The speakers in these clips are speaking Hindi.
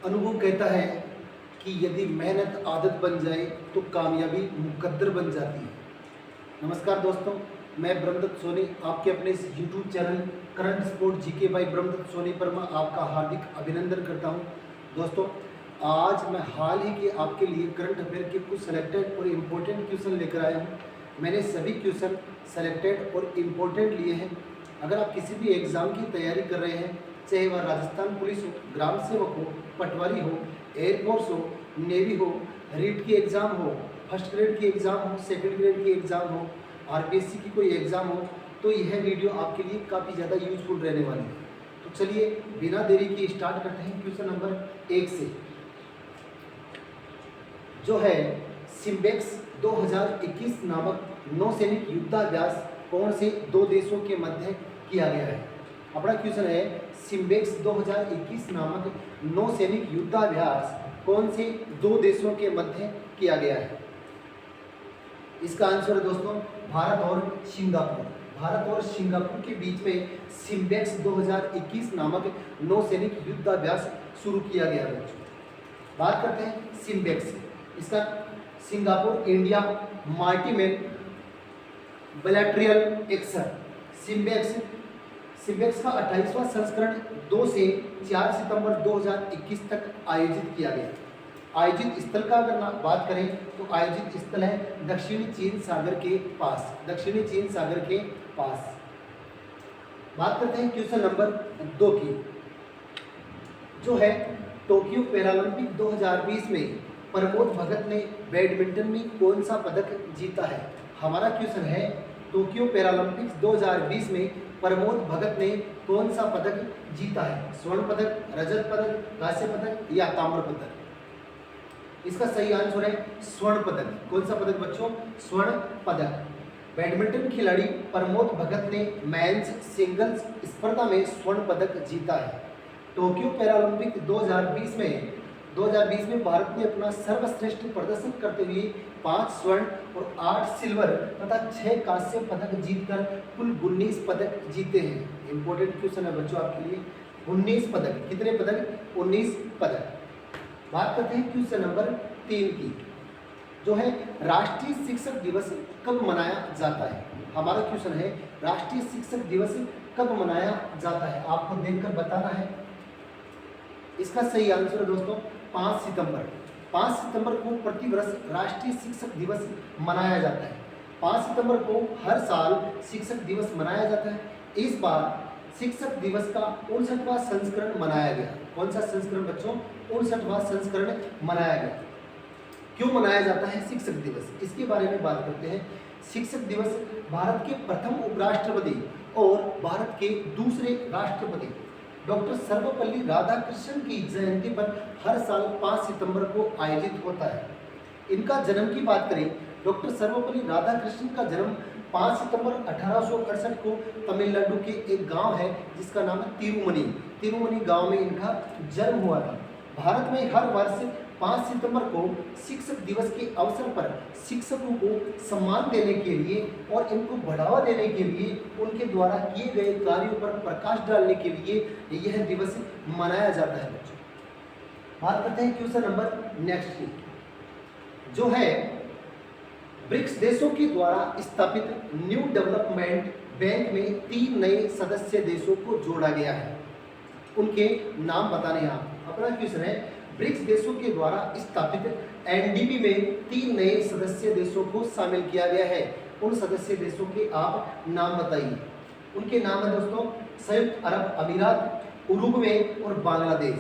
अनुभव कहता है कि यदि मेहनत आदत बन जाए तो कामयाबी मुकद्दर बन जाती है। नमस्कार दोस्तों, मैं ब्रह्मदत्त सोनी आपके अपने इस YouTube channel current sport GK by Brahmdatt Soni पर मैं आपका हार्दिक अभिनंदन करता हूं। दोस्तों, आज मैं हाल ही के आपके लिए करंट अफेयर के कुछ सेलेक्टेड और इम्पोर्टेंट क्वेश्चन लेकर आया हूं। मैंने सभी क्वेश्चन सेलेक्टेड और इम्पोर्टेंट लिए हैं। अगर आप किसी भी एग्ज़ाम की तैयारी कर रहे हैं, चाहे वह राजस्थान पुलिस हो, ग्राम सेवक हो, पटवारी हो, एयरफोर्स हो, नेवी हो, रीट की एग्ज़ाम हो, फर्स्ट ग्रेड की एग्ज़ाम हो, सेकंड ग्रेड की एग्ज़ाम हो, आरपीएससी की कोई एग्ज़ाम हो, तो यह वीडियो आपके लिए काफ़ी ज़्यादा यूजफुल रहने वाली है। तो चलिए बिना देरी के स्टार्ट करते हैं क्वेश्चन नंबर 1 से, जो है सिम्बेक्स 2021 नामक नौसैनिक युद्धाभ्यास कौन से दो देशों के मध्य किया गया है। अपना क्वेश्चन है सिम्बेक्स 2021 नामक नौसैनिक युद्धाभ्यास कौन से दो देशों के मध्य किया गया है। इसका आंसर है दोस्तों भारत और सिंगापुर। भारत और सिंगापुर के बीच में सिम्बेक्स 2021 नामक नौसैनिक युद्धाभ्यास शुरू किया गया है। बात करते हैं सिम्बेक्स। इसका सिंगापुर इंडिया मार्टिमेन बिलैटरल एक्शन। सिम्बेक्स का 28वां संस्करण 2 से 4 सितंबर 2021 तक आयोजित किया गया। आयोजित स्थल का अगर बात करें तो आयोजित स्थल है दक्षिणी चीन सागर के पास। दक्षिणी चीन सागर के पास। बात करते हैं क्वेश्चन नंबर 2 की, जो है टोक्यो पैरालंपिक 2020 में प्रमोद भगत ने बैडमिंटन में कौन सा पदक जीता है। हमारा क्वेश्चन है टोक्यो पैरालंपिक्स 2020 में प्रमोद भगत ने कौन सा पदक जीता है। स्वर्ण पदक, रजत पदक, कांस्य पदक या ताम्र पदक। इसका सही आंसर है स्वर्ण पदक। कौन सा पदक बच्चों? स्वर्ण पदक। बैडमिंटन खिलाड़ी प्रमोद भगत ने मेंस सिंगल्स स्पर्धा में स्वर्ण पदक जीता है। टोक्यो पैरालंपिक 2020 में भारत ने अपना सर्वश्रेष्ठ प्रदर्शन करते हुए 5 स्वर्ण और 8 सिल्वर तथा 6 कांस्य पदक जीतकर कुल 19 पदक जीते हैं। इंपॉर्टेंट क्वेश्चन है बच्चों आपके लिए। 19 पदक। कितने पदक? 19 पदक। बात करते हैं क्वेश्चन नंबर 3 की, जो है राष्ट्रीय शिक्षक दिवस कब मनाया जाता है। हमारा क्वेश्चन है राष्ट्रीय शिक्षक दिवस कब मनाया जाता है। आपको देखकर बताना है। इसका सही आंसर है दोस्तों 5 सितंबर। 5 सितंबर को प्रतिवर्ष राष्ट्रीय शिक्षक दिवस मनाया जाता है। 5 सितंबर को हर साल शिक्षक दिवस मनाया जाता है। इस बार शिक्षक दिवस का 59वां संस्करण मनाया गया। कौन सा संस्करण बच्चों? 59वां संस्करण मनाया गया। क्यों मनाया जाता है शिक्षक दिवस, इसके बारे में बात करते हैं। शिक्षक दिवस भारत के प्रथम उपराष्ट्रपति और भारत के दूसरे राष्ट्रपति डॉक्टर सर्वपल्ली राधाकृष्णन की जयंती पर हर साल 5 सितंबर को आयोजित होता है। इनका जन्म की बात करें, डॉक्टर सर्वपल्ली राधाकृष्णन का जन्म 5 सितंबर 1868 को तमिलनाडु के एक गांव है जिसका नाम है तिरुमनी गांव में इनका जन्म हुआ था। भारत में हर वर्ष 5 सितंबर को शिक्षक दिवस के अवसर पर शिक्षकों को सम्मान देने के लिए और इनको बढ़ावा देने के लिए उनके द्वारा किए गए कार्यों पर प्रकाश डालने के लिए यह दिवस मनाया जाता है बच्चों। बात करते हैं क्वेश्चन नंबर नेक्स्ट की, जो है ब्रिक्स देशों के द्वारा स्थापित न्यू डेवलपमेंट बैंक में 3 नए सदस्य देशों को जोड़ा गया है। उनके नाम बताने हैं आप। अपना क्वेश्चन है ब्रिक्स देशों के द्वारा स्थापित एनडीबी में 3 नए सदस्य देशों को शामिल किया गया है। उन सदस्य देशों के आप नाम बताइए। उनके नाम है दोस्तों संयुक्त अरब अमीरात, उरुग्वे और बांग्लादेश।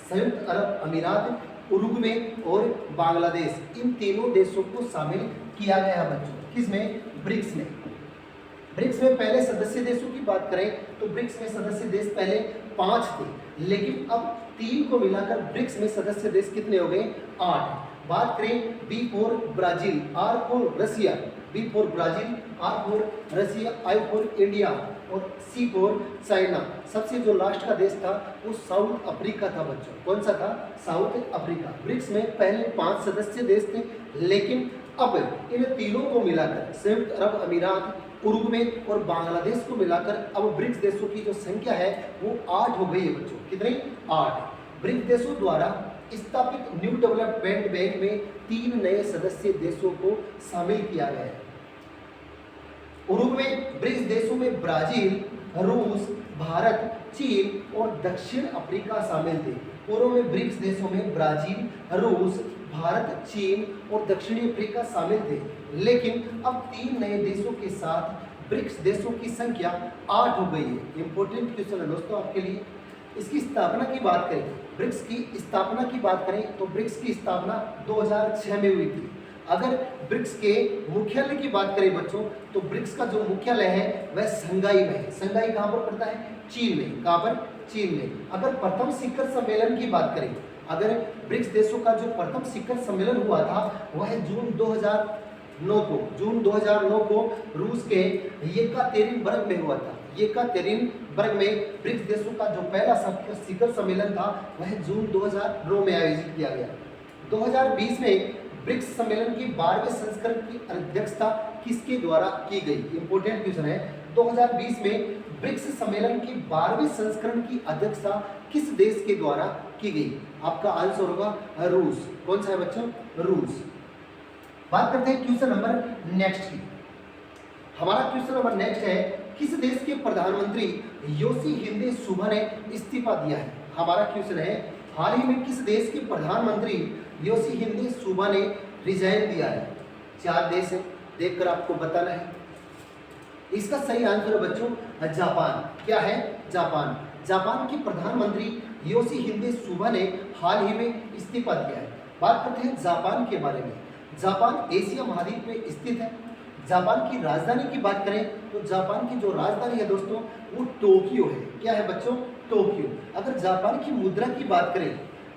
संयुक्त अरब अमीरात, उरुग्वे और बांग्लादेश, इन तीनों देशों को शामिल किया गया है बच्चों। किसमें? ब्रिक्स में। ब्रिक्स में पहले सदस्य देशों की बात करें तो ब्रिक्स में सदस्य देश पहले 5 थे, लेकिन अब 3 को मिलाकर ब्रिक्स में सदस्य देश कितने हो गए? 8। बात करें B for Brazil, R for Russia, B for Brazil, R for Russia, I for India और C फॉर चाइना। सबसे जो लास्ट का देश था वो साउथ अफ्रीका था बच्चों। कौन सा था? South Africa. ब्रिक्स में पहले 5 सदस्य देश थे, लेकिन अब इन तीनों को मिलाकर संयुक्त अरब अमीरात, उरुग्वे और बांग्लादेश को मिलाकर अब ब्रिक्स देशों की जो संख्या है वो 8 हो गई है बच्चों। कितनी? 8। ब्रिक्स देशों द्वारा स्थापित न्यू डेवलपमेंट बैंक में 3 नए सदस्य देशों को शामिल किया गया है। पूर्व में ब्रिक्स देशों में ब्राजील, रूस, भारत, चीन और दक्षिण अफ्रीका शामिल थे। पूर्व में ब्रिक्स देशों में ब्राजील, रूस, भारत, चीन और दक्षिणी अफ्रीका शामिल थे, लेकिन अब 3 नए देशों के साथ ब्रिक्स देशों की संख्या 8 हो गई है। इंपॉर्टेंट क्वेश्चन है दोस्तों आपके लिए। इसकी स्थापना की बात करें, ब्रिक्स की स्थापना की बात करें तो ब्रिक्स की स्थापना 2006 में हुई थी। अगर ब्रिक्स के मुख्यालय की बात करें बच्चों, तो ब्रिक्स का जो मुख्यालय है वह शंघाई में है। शंघाई कहाँ पर पड़ता है? चीन में। कहाँ पर? चीन में। अगर प्रथम शिखर सम्मेलन की बात करें, अगर ब्रिक्स देशों का जो प्रथम शिखर सम्मेलन हुआ था वह जून 2009 को रूस के येकातेरिनबर्ग में हुआ था। येकातेरिनबर्ग में ब्रिक्स देशों का जो पहला शिखर सम्मेलन था वह जून 2009 में आयोजित किया गया। 2020 में ब्रिक्स सम्मेलन की 12वें संस्करण की अध्यक्षता किसके द्वारा की गई? इंपोर्टेंट क्वेश्चन है। 2020 में ब्रिक्स सम्मेलन की 12वें संस्करण की अध्यक्षता किस देश के द्वारा की गई? आपका आंसर होगा रूस। कौन सा है बच्चों? रूस। बात करते हैं क्वेश्चन नंबर नेक्स्ट की। हमारा क्वेश्चन नंबर नेक्स्ट है, किस देश के प्रधानमंत्री योशिहिदे सुगा ने इस्तीफा दिया है? हमारा क्वेश्चन है, हाल ही में किस देश के प्रधानमंत्री योशिहिदे सुगा ने रिजाइन दिया है? 4 देश है, देखकर आपको बताना है। इसका सही आंसर है बच्चों जापान। क्या है? जापान। जापान के प्रधानमंत्री योशिहिदे सुगा ने हाल ही में इस्तीफा दिया है। बात करते हैं जापान के बारे में। जापान एशिया महाद्वीप में स्थित है। जापान की राजधानी की बात करें तो जापान की जो राजधानी है दोस्तों वो टोक्यो है। क्या है बच्चों? टोक्यो। अगर जापान की मुद्रा की बात करें,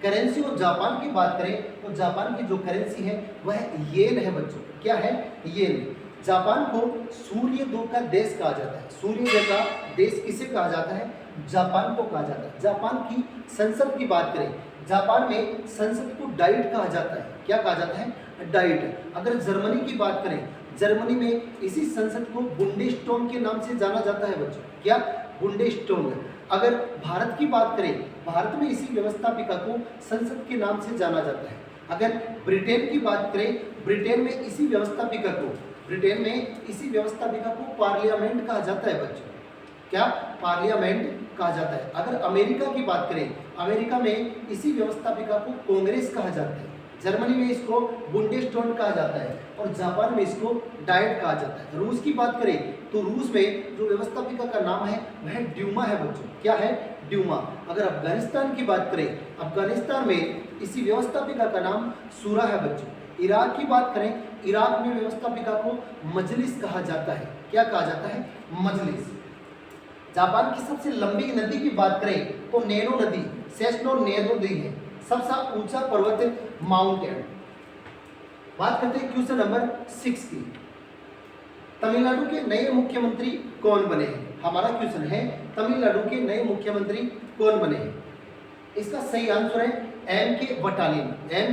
करेंसी ऑफ जापान की बात करें तो जापान की जो करेंसी है वह येन है बच्चों। क्या है? येन। जापान को सूर्य देव का देश कहा जाता है। सूर्य देव का देश किसे कहा जाता है? जापान को कहा जाता है। जापान की संसद की बात करें, जापान में संसद को डाइट कहा जाता है। क्या कहा जाता है? डाइट। अगर जर्मनी की बात करें, जर्मनी में इसी संसद को बुंडेस्टैग के नाम से जाना जाता है बच्चों। क्या? बुंडेस्टैग। अगर भारत की बात करें, भारत में इसी व्यवस्थापिका को संसद के नाम से जाना जाता है। अगर ब्रिटेन की बात करें, ब्रिटेन में इसी व्यवस्थापिका को पार्लियामेंट कहा जाता है बच्चों। क्या? पार्लियामेंट कहा जाता है। अगर अमेरिका की बात करें, अमेरिका में इसी व्यवस्थापिका को कांग्रेस कहा जाता है। जर्मनी में इसको बुंडेस्टैग कहा जाता है और जापान में इसको डाइट कहा जाता है। रूस की बात करें तो रूस में जो व्यवस्थापिका का नाम है वह ड्यूमा है बच्चों। क्या है? ड्यूमा। अगर अफगानिस्तान की बात करें, अफगानिस्तान में इसी व्यवस्थापिका का नाम सूरा है बच्चों। इराक की बात करें, इराक में व्यवस्थापिका को मजलिस कहा जाता है। क्या कहा जाता है? मजलिस। जापान की सबसे लंबी नदी की बात करें तो नेनो नदी, सेस्नो नेनो नदी है। सबसे ऊंचा पर्वत माउंट एवरेस्ट। बात करते हैं क्वेश्चन नंबर 6 की। तमिलनाडु के नए मुख्यमंत्री कौन बने हैं? हमारा क्वेश्चन है, तमिलनाडु के नए मुख्यमंत्री कौन बने हैं? इसका सही आंसर है एम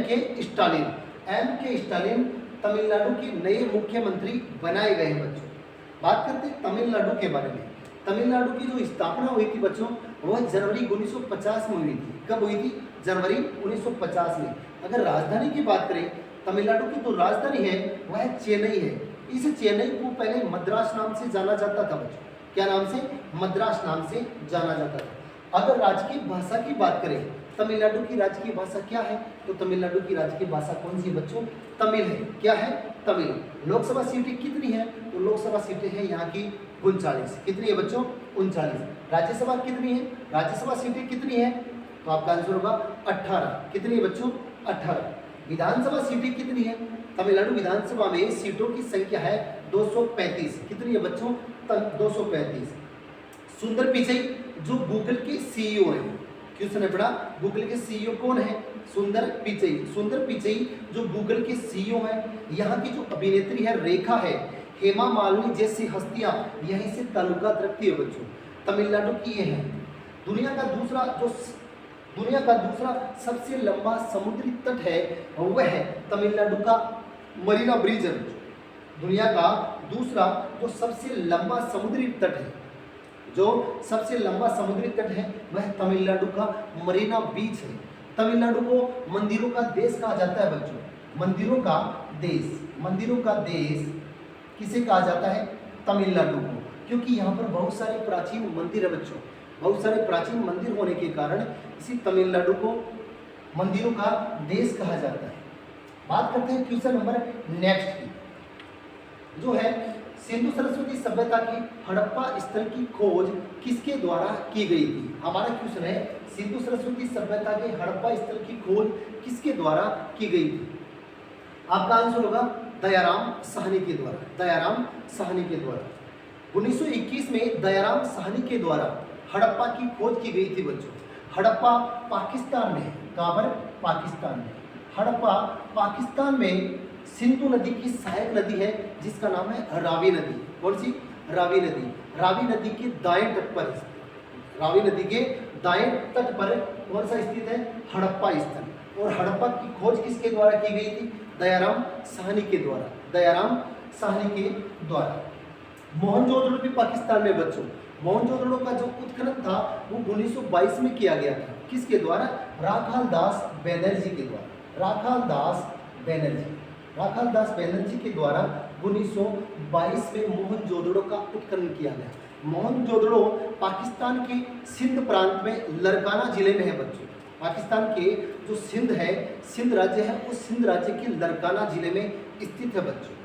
के स्टालिन तमिलनाडु के नए मुख्यमंत्री बनाए गए हैं बच्चों। बात करते हैं तमिलनाडु के बारे में। तमिलनाडु की जो स्थापना हुई थी बच्चों वह जनवरी 1950 में हुई थी। कब हुई थी? जनवरी 1950 में। अगर राजधानी की बात करें, तमिलनाडु की जो राजधानी है वह चेन्नई है। इस चेन्नई को पहले मद्रास नाम से जाना जाता था बच्चों। क्या नाम से? मद्रास नाम से जाना जाता था। अगर राजकीय भाषा की बात करें, तमिलनाडु की राजकीय भाषा क्या है? तो तमिलनाडु की राजकीय भाषा कौन सी बच्चों? तमिल है। क्या है? तमिल। लोकसभा सीटें कितनी है? तो लोकसभा सीटें हैं यहाँ की 39। कितनी है बच्चों? 39। राज्यसभा कितनी है? राज्यसभा सीटें कितनी है? तो आपका आंसर होगा 18। कितनी है बच्चों? 18। विधानसभा सीटें कितनी है? तमिलनाडु विधानसभा में सीटों की संख्या है 235। कितनी है बच्चों? 235। सुंदर पिचई जो गूगल के सीईओ हैं, क्वेश्चन है बड़ा, गूगल के सीईओ कौन है? सुंदर पिचई जो गूगल के सीईओ हैं। यहाँ की जो अभिनेत्री है रेखा है, हेमा मालिनी जैसी हस्तियां यहीं से ताल्लुकात रखती है बच्चों। तमिलनाडु की ये है। दुनिया का दूसरा सबसे लंबा समुद्री तट है वह है तमिलनाडु का मरीना ब्रिज है। दुनिया का दूसरा जो सबसे लंबा समुद्री तट है जो सबसे लंबा समुद्री तट है वह तमिलनाडु का मरीना बीच है। तमिलनाडु को मंदिरों का देश कहा जाता है बच्चों, मंदिरों का देश, मंदिरों का देश किसे कहा जाता है? तमिलनाडु को, क्योंकि यहाँ पर बहुत सारे प्राचीन मंदिर है बच्चों, बहुत सारे प्राचीन मंदिर होने के कारण इसी तमिलनाडु को मंदिरों का देश कहा जाता है। बात करते हैं क्वेश्चन नंबर नेक्स्ट की, जो है सिंधु सरस्वती सभ्यता की हड़प्पा स्थल की खोज किसके द्वारा की गई थी? हमारा क्वेश्चन है सिंधु सरस्वती सभ्यता के हड़प्पा स्थल की खोज किसके द्वारा की गई थी? आपका आंसर होगा दयाराम साहनी के द्वारा, दयाराम साहनी के द्वारा। 1921 में दयाराम साहनी के द्वारा हड़प्पा की खोज की गई थी बच्चों। हड़प्पा पाकिस्तान में, कहाँ पर? पाकिस्तान में। हड़प्पा पाकिस्तान में सिंधु नदी की सहायक नदी है जिसका नाम है रावी नदी। कौन सी? रावी नदी। रावी नदी के दाएं तट पर, रावी नदी के दाएं तट पर कौन सा स्थित है? हड़प्पा स्थल। और हड़प्पा की खोज किसके द्वारा की गई थी? दयाराम साहनी के द्वारा, दयाराम साहनी के द्वारा। मोहनजोदड़ो भी पाकिस्तान में बच्चों, मोहनजोदड़ो का जो उत्खनन था वो 1922 में किया गया था। किसके द्वारा? राखाल दास बैनर्जी के द्वारा, राखाल दास बैनर्जी, राखाल दास बैनर्जी के द्वारा 1922 में मोहनजोदड़ो का उत्खनन किया गया। मोहनजोदड़ो पाकिस्तान के सिंध प्रांत में लरकाना जिले में है बच्चों। पाकिस्तान के जो सिंध है, सिंध राज्य है, उस सिंध राज्य के लरकाना जिले में स्थित है बच्चों।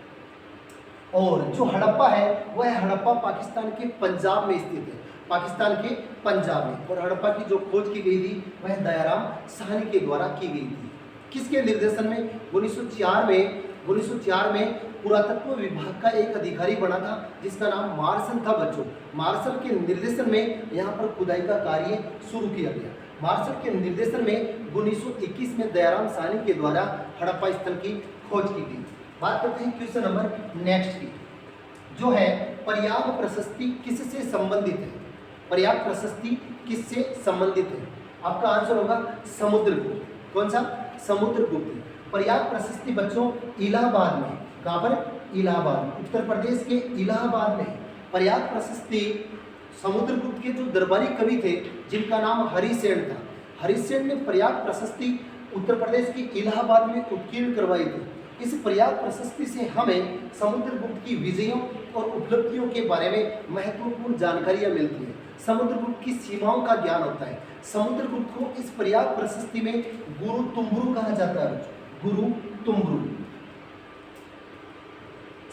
और जो हड़प्पा है वह हड़प्पा पाकिस्तान के पंजाब में स्थित है, पाकिस्तान के पंजाब में। और हड़प्पा की जो खोज की गई थी वह दयाराम साहनी के द्वारा की गई थी। किसके निर्देशन में? 1904 में पुरातत्व विभाग का एक अधिकारी बना था जिसका नाम मार्शल था बच्चों। मार्शल के निर्देशन में यहाँ पर खुदाई का कार्य शुरू किया गया। मार्शल के निर्देशन में 1921 में दयाराम साहनी के द्वारा हड़प्पा स्थल की खोज की गई। बात करते हैं क्वेश्चन नंबर नेक्स्ट की, जो है पर्याप्त प्रशस्ति किससे संबंधित है? पर्याप्त प्रशस्ति किससे संबंधित है? आपका आंसर होगा समुद्रगुप्त। कौन सा? समुद्रगुप्त। पर्याप्त प्रशस्ति बच्चों इलाहाबाद में, कहाँ पर? इलाहाबाद में, उत्तर प्रदेश के इलाहाबाद में पर्याप्त प्रशस्ति समुद्रगुप्त के जो दरबारी कवि थे जिनका नाम हरिसेन था, हरिसेन ने पर्याप्त प्रशस्ति उत्तर प्रदेश के इलाहाबाद में उत्कीर्ण करवाई थी। इस पर्याप्त प्रशस्ति से हमें समुद्रगुप्त की विजयों और उपलब्धियों के बारे में महत्वपूर्ण जानकारियां मिलती हैं। समुद्रगुप्त की सीमाओं का ज्ञान होता है। समुद्रगुप्त को इस पर्याप्त प्रशस्ति में गुरु तुम्बरू कहा जाता है, गुरु तुम्बरू।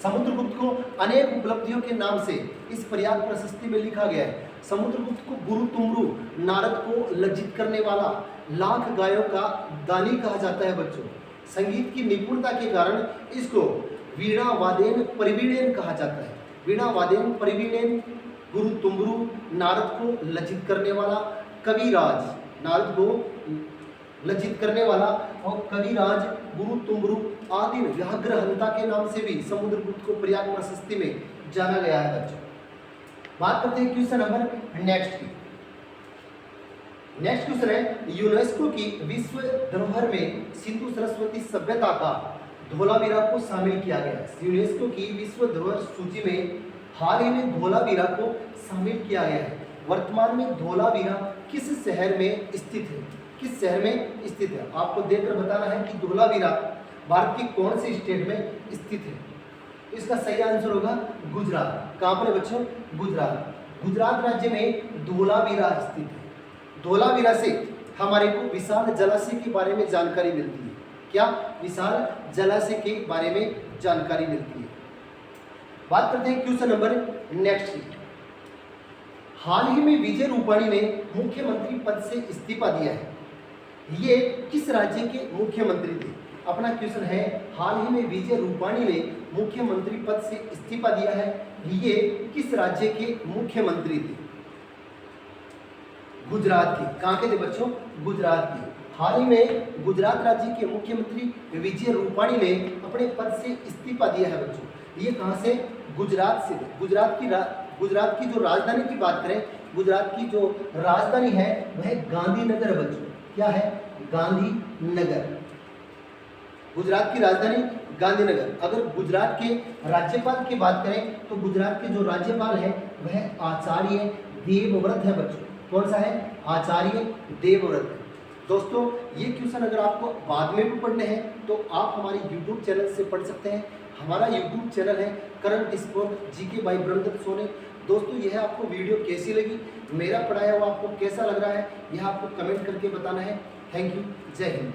समुद्रगुप्त को अनेक उपलब्धियों के नाम से इस पर्याप्त प्रशस्ति में लिखा गया है। समुद्रगुप्त को गुरु तुम्बरू, नारद को लज्जित करने वाला, लाख गायों का दानी कहा जाता है बच्चों। संगीत की निपुणता के कारण इसको वीणा वादेन परिवीणेन कहा जाता है। वीणा वादेन परिवीणेन, गुरु तुम्बरू, नारद को लज्जित करने वाला, कविराज, नारद को लज्जित करने वाला, और कविराज, गुरु तुम्बरू आदि व्याघ्रहंता के नाम से भी समुद्रगुप्त को पर्याप्त प्रशस्ति में जाना गया है बच्चों। बात करते हैं क्वेश्चन नंबर नेक्स्ट की। नेक्स्ट क्वेश्चन है यूनेस्को की विश्व धरोहर में सिंधु सरस्वती सभ्यता का धोलावीरा को शामिल किया गया है। यूनेस्को की विश्व धरोहर सूची में हाल ही में धोलावीरा को शामिल किया गया है। वर्तमान में धोलावीरा किस शहर में स्थित है? किस शहर में स्थित है? आपको देखकर बताना है कि धोलावीरा भारत के कौन से स्टेट में स्थित है। इसका सही आंसर होगा गुजरात। कहाँ पर है बच्चों? गुजरात। गुजरात राज्य में धोलावीरा स्थित है। धोलावीरा से हमारे को विशाल जलाशय के बारे में जानकारी मिलती है। क्या? विशाल जलाशय के बारे में जानकारी मिलती है। बात करते हैं क्वेश्चन नंबर नेक्स्ट की। हाल ही में विजय रूपाणी ने मुख्यमंत्री पद से इस्तीफा दिया है। ये किस राज्य के मुख्यमंत्री थे? अपना क्वेश्चन है हाल ही में विजय रूपाणी ने मुख्यमंत्री पद से इस्तीफा दिया है, ये किस राज्य के मुख्यमंत्री थे? गुजरात के। कहाँ के थे बच्चों? गुजरात के। हाल ही में गुजरात राज्य के मुख्यमंत्री विजय रूपाणी ने अपने पद से इस्तीफा दिया है बच्चों। ये कहाँ से? गुजरात से। गुजरात की जो राजधानी की बात करें, गुजरात की जो राजधानी है वह गांधीनगर है बच्चों। क्या है? गांधीनगर। गुजरात की राजधानी गांधीनगर। अगर गुजरात के राज्यपाल की बात करें तो गुजरात के जो राज्यपाल है वह आचार्य देवव्रत है बच्चों। कौन सा है? आचार्य देवव्रत। दोस्तों ये क्वेश्चन अगर आपको बाद में भी पढ़ने हैं तो आप हमारे YouTube चैनल से पढ़ सकते हैं। हमारा YouTube चैनल है current sport GK by Brahmdatt Soni. दोस्तों यह आपको वीडियो कैसी लगी, मेरा पढ़ाया हुआ आपको कैसा लग रहा है, यह आपको कमेंट करके बताना है। थैंक यू, जय हिंद।